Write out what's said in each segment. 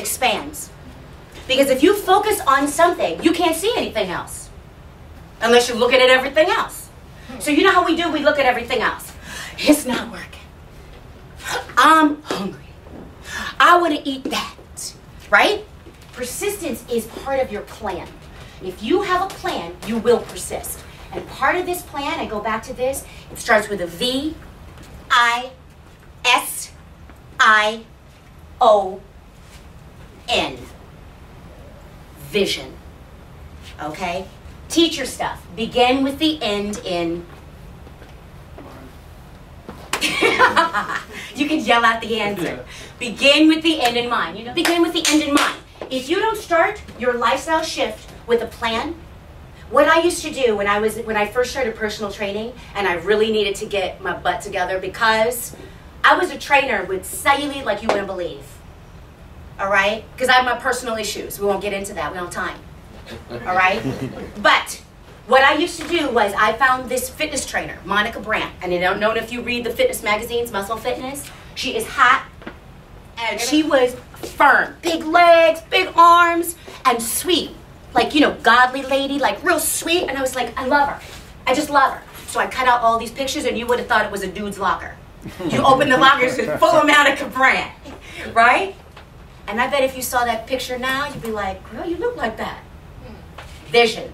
expands. Because if you focus on something, you can't see anything else. Unless you're looking at everything else. So you know how we do? We look at everything else. It's not working. I'm hungry. I want to eat that. Right? Persistence is part of your plan. If you have a plan, you will persist. And part of this plan, I go back to this, it starts with a V-I-S-I-O-N. Vision. Okay? Teacher stuff. Begin with the end in. You can yell out the answer. Begin with the end in mind. You know, begin with the end in mind. If you don't start your lifestyle shift with a plan, what I used to do when I first started personal training, and I really needed to get my butt together because I was a trainer with cellulite like you wouldn't believe. All right? Because I have my personal issues. We won't get into that. We don't have time. All right? But what I used to do was I found this fitness trainer, Monica Brandt. And I don't know if you read the fitness magazines, Muscle Fitness. She is hot. And she was firm. Big legs, big arms, and sweet. Like, you know, godly lady, like real sweet. And I was like, I love her. I just love her. So I cut out all these pictures and you would have thought it was a dude's locker. You open the lockers with full of Monica Brandt. Right? And I bet if you saw that picture now, you'd be like, girl, you look like that. Vision.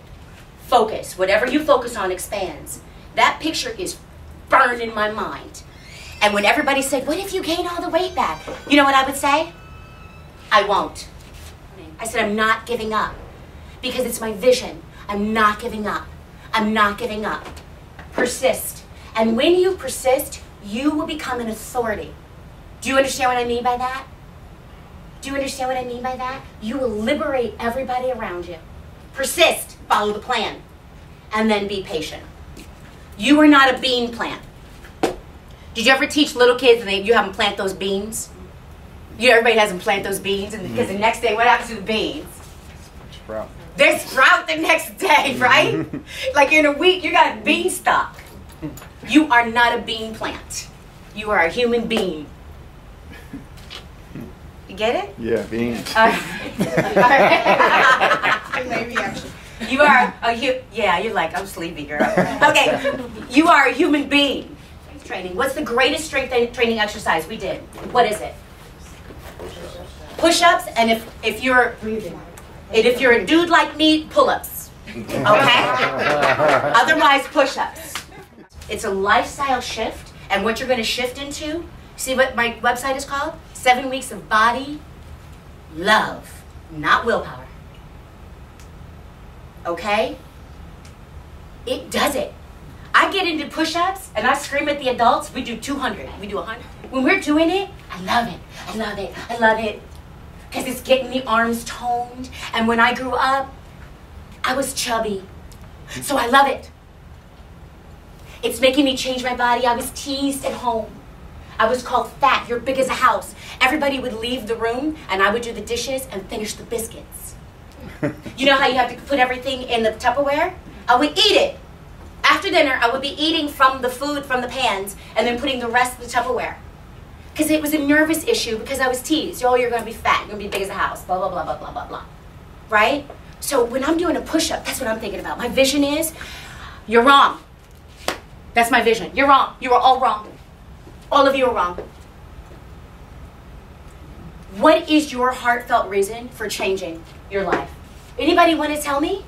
Focus. Whatever you focus on expands. That picture is burned in my mind. And when everybody said, what if you gain all the weight back? You know what I would say? I won't. I said, I'm not giving up. Because it's my vision. I'm not giving up. I'm not giving up. Persist. And when you persist, you will become an authority. Do you understand what I mean by that? Do you understand what I mean by that? You will liberate everybody around you. Persist. Follow the plan. And then be patient. You are not a bean plant. Did you ever teach little kids and you have them plant those beans? Everybody has them plant those beans, and because the next day, what happens to the beans? Sprout. They sprout the next day, right? Like in a week, you got a beanstalk. You are not a bean plant. You are a human being. You get it? Yeah, beans. Maybe actually. You are yeah, you're like, I'm sleepy, girl. Okay, you are a human being. Training. What's the greatest strength training exercise we did? What is it? Push-ups, and if you're a dude like me, pull-ups. Okay? Otherwise, push-ups. It's a lifestyle shift, and what you're going to shift into, see what my website is called? 7 weeks of body love, not willpower. Okay? It does it. I get into push-ups and I scream at the adults. We do 200. We do 100. When we're doing it, I love it. I love it. I love it. Because it's getting the arms toned. And when I grew up, I was chubby. So I love it. It's making me change my body. I was teased at home. I was called fat. You're big as a house. Everybody would leave the room and I would do the dishes and finish the biscuits. You know how you have to put everything in the Tupperware? I would eat it. After dinner, I would be eating from the food, from the pans, and then putting the rest of the Tupperware. Because it was a nervous issue because I was teased. Oh, you're going to be fat. You're going to be big as a house. Blah, blah, blah, blah, blah, blah, blah. Right? So when I'm doing a push-up, that's what I'm thinking about. My vision is, you're wrong. That's my vision. You're wrong. You are all wrong. All of you are wrong. What is your heartfelt reason for changing your life? Anybody want to tell me?